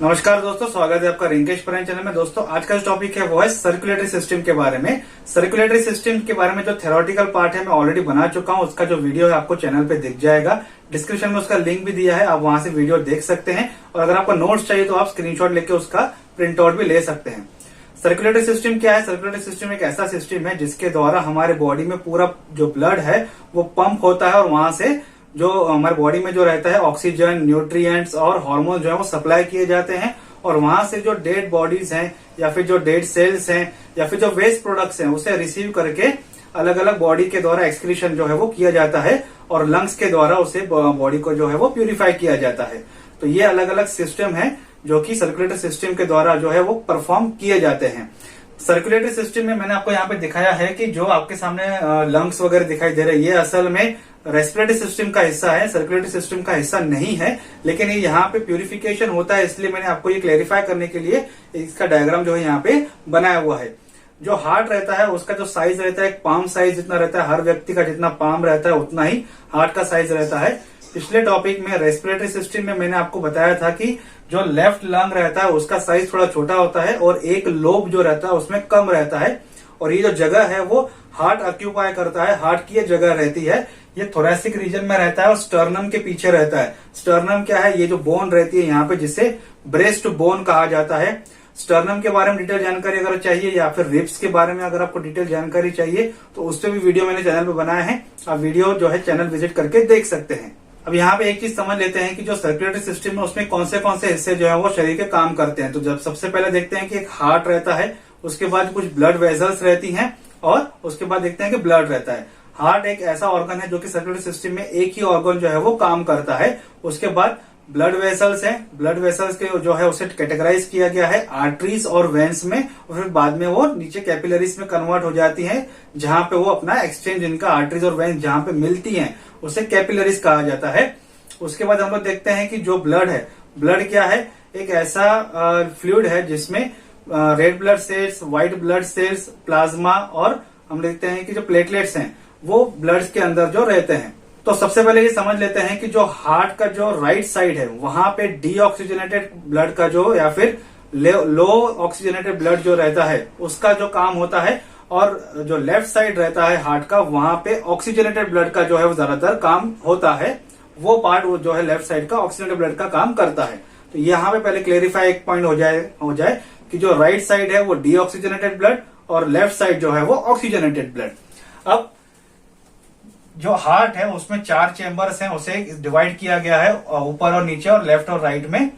नमस्कार दोस्तों, स्वागत है आपका रिंकेश परायण चैनल में। दोस्तों आज का जो टॉपिक है वो है सर्कुलेटरी सिस्टम के बारे में। सर्कुलेटरी सिस्टम के बारे में जो थ्योरेटिकल पार्ट है मैं ऑलरेडी बना चुका हूं, उसका जो वीडियो है आपको चैनल पे दिख जाएगा। डिस्क्रिप्शन में उसका लिंक भी दिया है, आप वहां से वीडियो देख सकते हैं। और अगर आपको नोट्स चाहिए तो आप स्क्रीनशॉट लेके उसका प्रिंट आउट भी ले सकते हैं। सर्कुलेटरी सिस्टम क्या है? सर्कुलेटरी सिस्टम एक ऐसा सिस्टम है जिसके द्वारा हमारे बॉडी में पूरा जो ब्लड है वो पंप होता है और वहां से जो हमारे बॉडी में जो रहता है ऑक्सीजन, न्यूट्रिएंट्स और हार्मोन जो है वो सप्लाई किए जाते हैं। और वहां से जो डेड बॉडीज हैं या फिर जो डेड सेल्स हैं या फिर जो वेस्ट प्रोडक्ट्स हैं उसे रिसीव करके अलग अलग बॉडी के द्वारा एक्सक्रीशन जो है वो किया जाता है और लंग्स के द्वारा उसे बॉडी को जो है वो प्यूरिफाई किया जाता है। तो ये अलग अलग सिस्टम है जो कि सर्कुलेटरी सिस्टम के द्वारा जो है वो परफॉर्म किए जाते हैं। सर्कुलेटरी सिस्टम में मैंने आपको यहाँ पे दिखाया है कि जो आपके सामने लंग्स वगैरह दिखाई दे रहे हैं ये असल में रेस्पिरेटरी सिस्टम का हिस्सा है, सर्कुलेटरी सिस्टम का हिस्सा नहीं है। लेकिन ये यहाँ पे प्यूरिफिकेशन होता है, इसलिए मैंने आपको ये क्लेरिफाई करने के लिए इसका डायग्राम जो है यहाँ पे बनाया हुआ है। जो हार्ट रहता है उसका जो साइज रहता है पाम साइज जितना रहता है, हर व्यक्ति का जितना पाम रहता है उतना ही हार्ट का साइज रहता है। पिछले टॉपिक में रेस्पिरेटरी सिस्टम में मैंने आपको बताया था कि जो लेफ्ट लंग रहता है उसका साइज थोड़ा छोटा होता है और एक लोब जो रहता है उसमें कम रहता है। और ये जो जगह है वो हार्ट ऑक्यूपाई करता है, हार्ट की ये जगह रहती है। ये थोरेसिक रीजन में रहता है और स्टर्नम के पीछे रहता है। स्टर्नम क्या है? ये जो बोन रहती है यहाँ पे जिसे ब्रेस्ट बोन कहा जाता है। स्टर्नम के बारे में डिटेल जानकारी अगर चाहिए या फिर रिब्स के बारे में अगर आपको डिटेल जानकारी चाहिए तो उस पर भी वीडियो मैंने चैनल पे बनाया है। आप वीडियो जो है चैनल विजिट करके देख सकते हैं। अब यहाँ पे एक चीज समझ लेते हैं कि जो सर्कुलेटरी सिस्टम है उसमें कौन से हिस्से जो है वो शरीर के काम करते हैं। तो जब सबसे पहले देखते हैं कि एक हार्ट रहता है, उसके बाद कुछ ब्लड वेजल्स रहती हैं और उसके बाद देखते हैं कि ब्लड रहता है। हार्ट एक ऐसा ऑर्गन है जो कि सर्कुलेटरी सिस्टम में एक ही ऑर्गन जो है वो काम करता है। उसके बाद ब्लड वेसल्स हैं, ब्लड वेसल्स के जो है उसे कैटेगराइज किया गया है आर्टरीज और वेन्स में, और फिर बाद में वो नीचे कैपिलरीज में कन्वर्ट हो जाती हैं जहां पे वो अपना एक्सचेंज इनका आर्टरीज और वेन्स जहां पे मिलती हैं उसे कैपिलरीज कहा जाता है। उसके बाद हम लोग देखते हैं कि जो ब्लड है, ब्लड क्या है? एक ऐसा फ्लूइड है जिसमें red blood cells, white blood cells, plasma और हम देखते हैं कि जो प्लेटलेट्स हैं वो ब्लड के अंदर जो रहते हैं। तो सबसे पहले ये समझ लेते हैं कि जो हार्ट का जो राइट साइड है वहां पे डीऑक्सीजनेटेड ब्लड का जो या फिर लो ऑक्सीजनेटेड ब्लड जो रहता है उसका जो काम होता है, और जो लेफ्ट साइड रहता है हार्ट का वहां पे ऑक्सीजनेटेड ब्लड का जो है वो ज्यादातर काम होता है। वो पार्ट वो जो है लेफ्ट साइड का ऑक्सीजनेटेड ब्लड का काम करता है। तो यहाँ पे पहले क्लेरिफाई एक पॉइंट हो जाए कि जो राइट साइड है वो डीऑक्सीजनेटेड ब्लड और लेफ्ट साइड जो है वो ऑक्सीजनेटेड ब्लड। अब जो हार्ट है उसमें 4 चेंबर्स हैं, उसे डिवाइड किया गया है ऊपर और नीचे और लेफ्ट और राइट में।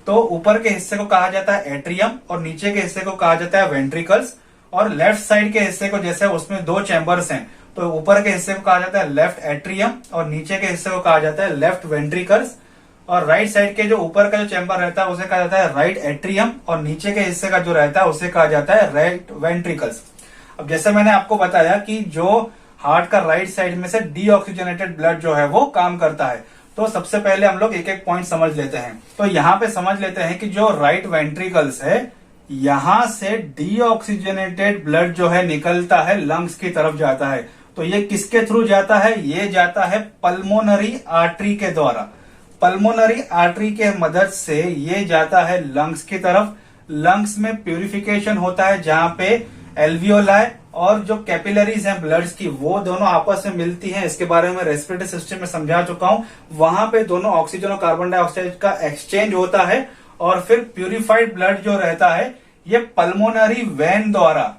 तो ऊपर के हिस्से को कहा जाता है एट्रियम और नीचे के हिस्से को कहा जाता है वेंट्रिकल्स। और लेफ्ट साइड के हिस्से को जैसे उसमें 2 चैम्बर्स हैं, तो ऊपर के हिस्से को कहा जाता है लेफ्ट एट्रियम और नीचे के हिस्से को कहा जाता है लेफ्ट वेंट्रिकल्स। और राइट साइड के जो ऊपर का जो चैम्बर रहता है उसे कहा जाता है राइट एट्रियम और नीचे के हिस्से का जो रहता है उसे कहा जाता है राइट वेंट्रिकल्स। अब जैसे मैंने आपको बताया कि जो हार्ट का राइट साइड में से डीऑक्सीजनेटेड ब्लड जो है वो काम करता है, तो सबसे पहले हम लोग एक एक पॉइंट समझ लेते हैं। तो यहाँ पे समझ लेते हैं कि जो राइट वेंट्रिकल्स है यहां से डीऑक्सीजनेटेड ब्लड जो है निकलता है लंग्स की तरफ जाता है। तो ये किसके थ्रू जाता है? ये जाता है पल्मोनरी आर्टरी के द्वारा। पल्मोनरी आर्टरी के मदद से ये जाता है लंग्स की तरफ। लंग्स में प्यूरिफिकेशन होता है जहां पे एल्वियोलाई और जो कैपिलरीज हैं ब्लड्स की वो दोनों आपस में मिलती हैं। इसके बारे में रेस्पिरेटरी सिस्टम में समझा चुका हूं। वहां पे दोनों ऑक्सीजन और कार्बन डाइऑक्साइड का एक्सचेंज होता है और फिर प्यूरिफाइड ब्लड जो रहता है ये पल्मोनरी वेन द्वारा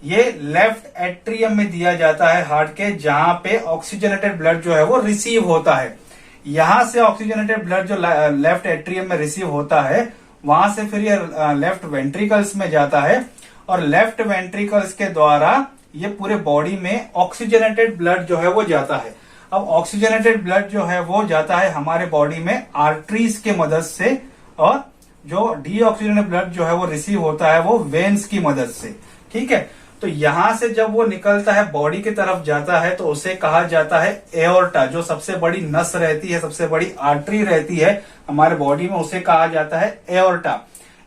ये लेफ्ट एट्रियम में दिया जाता है हार्ट के, जहां पे ऑक्सीजनेटेड ब्लड जो है वो रिसीव होता है। यहां से ऑक्सीजनेटेड ब्लड जो लेफ्ट एट्रियम में रिसीव होता है वहां से फिर ये लेफ्ट वेंट्रिकल्स में जाता है और लेफ्ट वेंट्रिकल्स के द्वारा ये पूरे बॉडी में ऑक्सीजनेटेड ब्लड जो है वो जाता है। अब ऑक्सीजनेटेड ब्लड जो है वो जाता है हमारे बॉडी में आर्टरीज के मदद से, और जो डीऑक्सीजनेटेड ब्लड जो है वो रिसीव होता है वो वेन्स की मदद से। ठीक है, तो यहां से जब वो निकलता है बॉडी की तरफ जाता है तो उसे कहा जाता है एओर्टा। जो सबसे बड़ी नस रहती है, सबसे बड़ी आर्टरी रहती है हमारे बॉडी में, उसे कहा जाता है एओर्टा।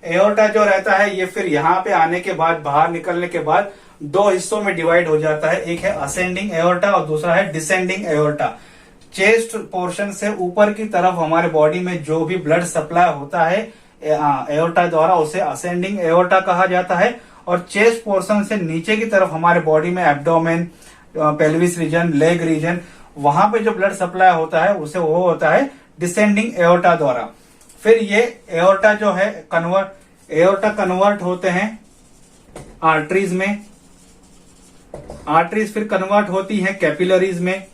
एओर्टा जो रहता है ये फिर यहाँ पे आने के बाद, बाहर निकलने के बाद 2 हिस्सों में डिवाइड हो जाता है। एक है असेंडिंग एओर्टा और दूसरा है डिसेंडिंग एओर्टा। चेस्ट पोर्शन से ऊपर की तरफ हमारे बॉडी में जो भी ब्लड सप्लाई होता है एओर्टा द्वारा, उसे असेंडिंग एओर्टा कहा जाता है। और चेस्ट पोर्शन से नीचे की तरफ हमारे बॉडी में abdomen, pelvis region, leg region, वहां पे जो ब्लड सप्लाई होता है उसे वो होता है डिसेंडिंग एओर्टा द्वारा। फिर ये एओर्टा जो है एओर्टा कन्वर्ट होते हैं आर्टरीज में, आर्टरीज फिर कन्वर्ट होती है कैपिलरीज में।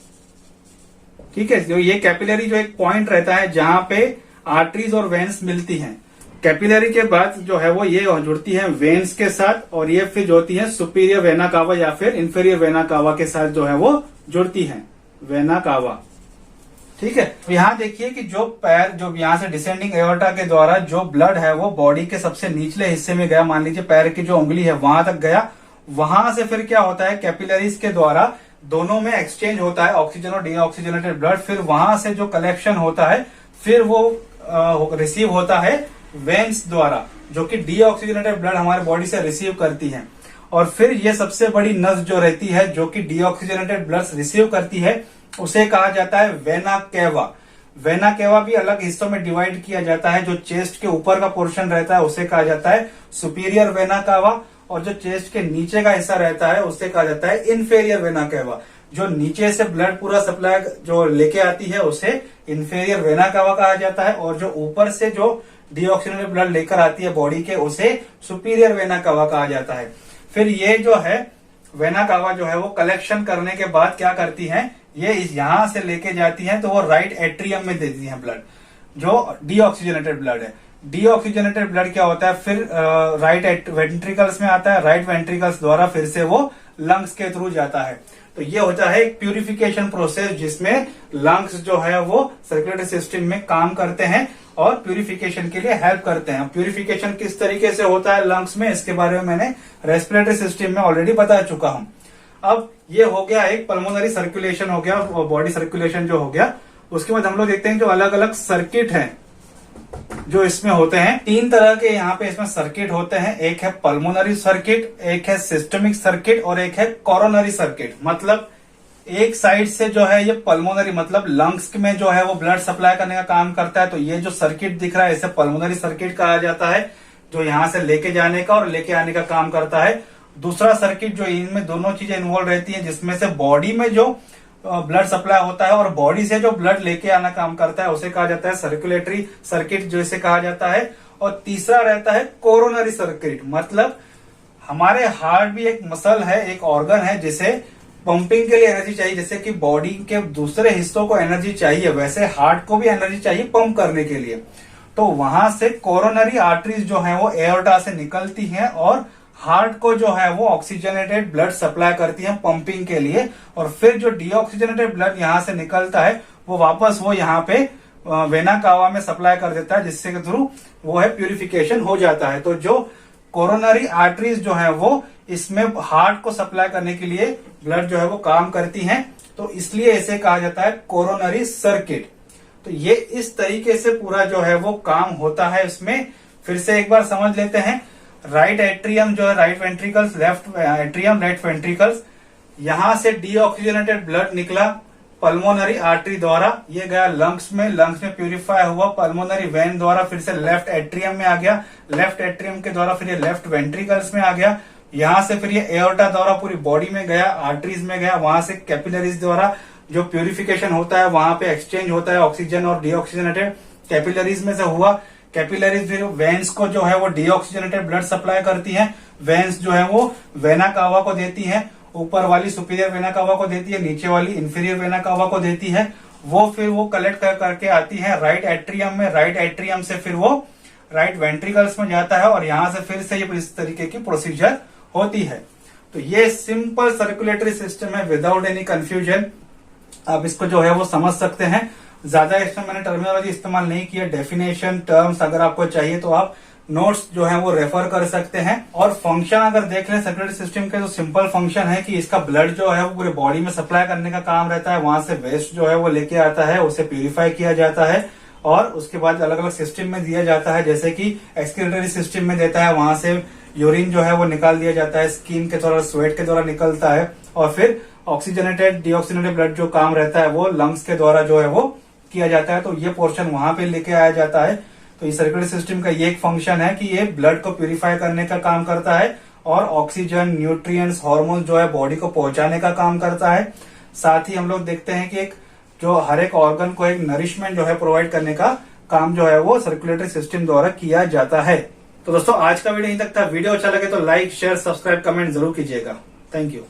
ठीक है, जो ये कैपिलरी जो एक पॉइंट रहता है जहां पे आर्टरीज और वेन्स मिलती हैं। कैपिलरी के बाद जो है वो ये जुड़ती है वेन्स के साथ, और ये फिर जुड़ती है सुपीरियर वेना कावा या फिर इंफीरियर वेना कावा के साथ जो है वो जुड़ती है, वेना कावा। ठीक है, यहाँ देखिए कि जो पैर, जो यहाँ से डिसेंडिंग एओर्टा के द्वारा जो ब्लड है वो बॉडी के सबसे निचले हिस्से में गया, मान लीजिए पैर की जो उंगली है वहां तक गया। वहां से फिर क्या होता है, कैपिलरीज के द्वारा दोनों में एक्सचेंज होता है ऑक्सीजन और डीऑक्सीजनेटेड ब्लड। फिर वहां से जो कलेक्शन होता है फिर वो रिसीव होता है वेन्स द्वारा, जो कि डीऑक्सीजनेटेड ब्लड हमारे बॉडी से रिसीव करती है। और फिर ये सबसे बड़ी नस जो रहती है जो कि डीऑक्सीजनेटेड ब्लड रिसीव करती है, उसे कहा जाता है वेना केवा। वेना केवा भी अलग हिस्सों में डिवाइड किया जाता है। जो चेस्ट के ऊपर का पोर्शन रहता है उसे कहा जाता है सुपीरियर वेना कावा, और जो चेस्ट के नीचे का हिस्सा रहता है उसे कहा जाता है इन्फेरियर वेना केवा। जो नीचे से ब्लड पूरा सप्लाई जो लेके आती है उसे इन्फेरियर वेना कावा कहा जाता है, और जो ऊपर से जो डीऑक्सीजनेटेड ब्लड लेकर आती है बॉडी के उसे सुपीरियर वेना कावा कहा जाता है। फिर ये जो है वेना कावा जो है वो कलेक्शन करने के बाद क्या करती है, ये यहां से लेके जाती है तो वो राइट एट्रियम में देती है ब्लड, जो डीऑक्सीजनेटेड ब्लड है। डीऑक्सीजनेटेड ब्लड क्या होता है, फिर राइट वेंट्रिकल्स में आता है, राइट वेंट्रिकल्स द्वारा फिर से वो लंग्स के थ्रू जाता है। तो ये होता है एक प्यूरिफिकेशन प्रोसेस जिसमें लंग्स जो है वो सर्कुलेटरी सिस्टम में काम करते हैं और प्यूरिफिकेशन के लिए हेल्प करते हैं। प्यूरिफिकेशन किस तरीके से होता है लंग्स में, इसके बारे में मैंने रेस्पिरेटरी सिस्टम में ऑलरेडी बता चुका हूं। अब ये हो गया एक पल्मोनरी सर्कुलेशन हो गया, बॉडी सर्कुलेशन जो हो गया। उसके बाद हम लोग देखते हैं जो अलग अलग सर्किट हैं जो इसमें होते हैं। 3 तरह के यहाँ पे इसमें सर्किट होते हैं। एक है पल्मोनरी सर्किट, एक है सिस्टमिक सर्किट और एक है कोरोनरी सर्किट। मतलब एक साइड से जो है ये पल्मोनरी मतलब लंग्स में जो है वो ब्लड सप्लाई करने का काम करता है। तो ये जो सर्किट दिख रहा है इसे पल्मोनरी सर्किट कहा जाता है, जो यहाँ से लेके जाने का और लेके आने का काम करता है। दूसरा सर्किट जो इनमें दोनों चीजें इन्वॉल्व रहती हैं, जिसमें से बॉडी में जो ब्लड सप्लाई होता है और बॉडी से जो ब्लड लेके आना काम करता है उसे कहा जाता है सर्कुलेटरी सर्किट, जो इसे कहा जाता है। और तीसरा रहता है कोरोनरी सर्किट, मतलब हमारे हार्ट भी एक मसल है, एक ऑर्गन है जिसे पंपिंग के लिए एनर्जी चाहिए। जैसे कि बॉडी के दूसरे हिस्सों को एनर्जी चाहिए, वैसे हार्ट को भी एनर्जी चाहिए पंप करने के लिए। तो वहां से कोरोनरी आर्टरीज जो है वो एओर्टा से निकलती हैं और हार्ट को जो है वो ऑक्सीजनेटेड ब्लड सप्लाई करती है पंपिंग के लिए। और फिर जो डीऑक्सीजनेटेड ब्लड यहाँ से निकलता है वो वापस वो यहाँ पे वेना कावा में सप्लाई कर देता है, जिससे के थ्रू वो है प्यूरिफिकेशन हो जाता है। तो जो कोरोनरी आर्टरीज जो है वो इसमें हार्ट को सप्लाई करने के लिए ब्लड जो है वो काम करती हैं, तो इसलिए इसे कहा जाता है कोरोनरी सर्किट। तो ये इस तरीके से पूरा जो है वो काम होता है इसमें। फिर से एक बार समझ लेते हैं। राइट एट्रियम जो है right ventricles, left atrium left ventricles, यहां से डीऑक्सीजनेटेड ब्लड निकला पल्मोनरी आर्टरी द्वारा, ये गया लंग्स में प्यूरिफाई हुआ पल्मोनरी वेन द्वारा, फिर से लेफ्ट एट्रियम में आ गया, लेफ्ट एट्रियम के द्वारा फिर ये लेफ्ट वेंट्रिकल्स में आ गया, यहां से फिर ये एओर्टा द्वारा पूरी बॉडी में गया, आर्टरीज में गया, वहां से कैपिलरीज द्वारा जो प्यूरिफिकेशन होता है वहां पे एक्सचेंज होता है ऑक्सीजन और डीऑक्सीजनेटेड, कैपिलरीज में से हुआ। कैपिलरीज फिर वेन्स को जो है वो डीऑक्सीजनेटेड ब्लड सप्लाई करती हैं, वेन्स जो है वो वेना कावा को देती हैं, ऊपर वाली सुपीरियर वेना कावा को देती है, नीचे वाली इंफीरियर वेना कावा को देती है। वो फिर वो कलेक्ट करके आती है राइट एट्रियम में, राइट एट्रियम से फिर वो राइट वेंट्रिकल्स में जाता है और यहां से फिर से ये इस तरीके की प्रोसीजर होती है। तो ये सिंपल सर्कुलेटरी सिस्टम है विदाउट एनी कंफ्यूजन। आप इसको जो है वो समझ सकते हैं। ज्यादा इसमें मैंने टर्मिनोलॉजी इस्तेमाल नहीं किया, डेफिनेशन टर्म्स अगर आपको चाहिए तो आप नोट्स जो है वो रेफर कर सकते हैं। और फंक्शन अगर देख लें सर्कुलेटरी सिस्टम के, तो सिंपल फंक्शन है कि इसका ब्लड जो है वो पूरे बॉडी में सप्लाई करने का काम रहता है, वहां से वेस्ट जो है वो लेके आता है, उसे प्यूरिफाई किया जाता है और उसके बाद अलग अलग सिस्टम में दिया जाता है। जैसे कि एक्सक्रीटरी सिस्टम में देता है, वहां से यूरिन जो है वो निकाल दिया जाता है, स्किन के द्वारा स्वेट के द्वारा निकलता है और फिर ऑक्सीजनेटेड डीऑक्सीजनेटेड ब्लड जो काम रहता है वो लंग्स के द्वारा जो है वो किया जाता है, तो ये पोर्शन वहां पे लेके आया जाता है। तो ये सर्कुलेटरी सिस्टम का ये एक फंक्शन है कि ये ब्लड को प्यूरिफाई करने का काम करता है और ऑक्सीजन, न्यूट्रिएंट्स, हार्मोन जो है बॉडी को पहुंचाने का काम करता है। साथ ही हम लोग देखते हैं कि एक जो हर एक ऑर्गन को एक नरिशमेंट जो है प्रोवाइड करने का काम जो है वो सर्कुलेटरी सिस्टम द्वारा किया जाता है। तो दोस्तों आज का वीडियो यहीं तक था। वीडियो अच्छा लगे तो लाइक, शेयर, सब्सक्राइब, कमेंट जरूर कीजिएगा। Thank you.